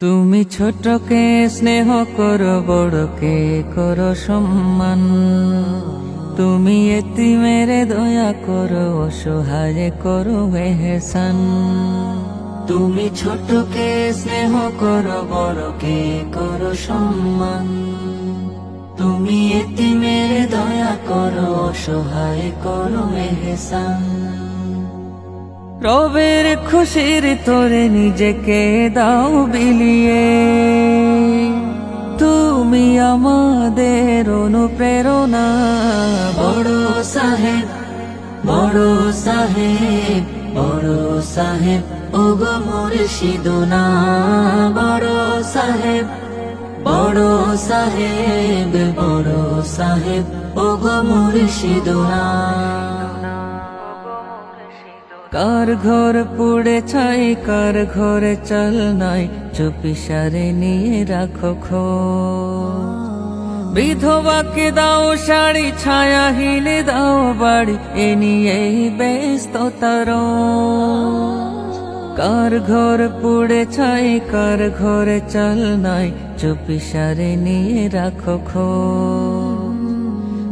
তুমি ছোটকে স্নেহ করো, বড়কে করো সম্মান। তুমি এতিমেরে দয়া করো, অসহায় করো এহসান। তুমি ছোটকে স্নেহ করো, বড়কে করো সম্মান। তুমি এতিমেরে দয়া করো, অসহায় করো এহসান। রবের খুশির তোরে নিজেকে দাও বিলিয়ে, তুমি আমাদের অনুপ্রেরণা। বড় সাহেব, বড় সাহেব, বড় সাহেব ওগো মুর্শিদুনা। বড় সাহেব, বড় সাহেব, বড় সাহেব ওগো মুর্শিদুনা। কার ঘর পুড়ে ছাই, কার ঘরে চাল নাই, চুপিসারে নিয়ে রাখো খোঁজ। বিধবাকে দাও শাড়ি, ছায়াহীন দাও বাড়ি, এ নিয়েই ব্যস্ততার। কার ঘর পুড়ে ছাই, কার ঘরে চাল নাই, চুপিসারে নিয়ে রাখো খোঁজ।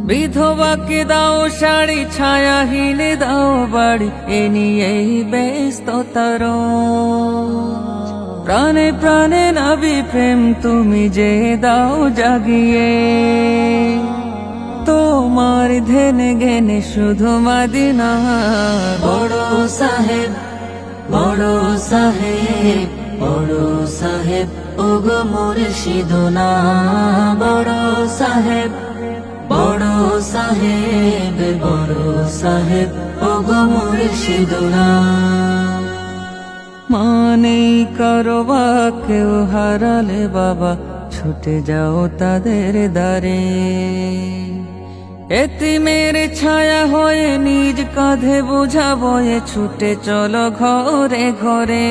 বিধবাকে দাও শাড়ি, ছায়াহীন দাও বাড়ি, এ নিয়েই ব্যস্ততার। প্রাণে প্রাণে নবী প্রেম তুমি যে দাও জাগিয়ে, তোমার ধ্যানে জ্ঞানে শুধু মদিনা। বড় সাহেব, বড় সাহেব, বড় সাহেব ওগো মুর্শিদুনা। বড় সাহেব, বড় সাহেব, বড় সাহেব ওগো মুর্শিদুনা। মানে করো বা কেউ হারালে বাবা, ছুটে যাও তাদের দ্বারে। এতিমের ছায়া হয়ে নিজ কাঁধে বোঝা বয়ে, ছুটে চলো ঘরে ঘরে।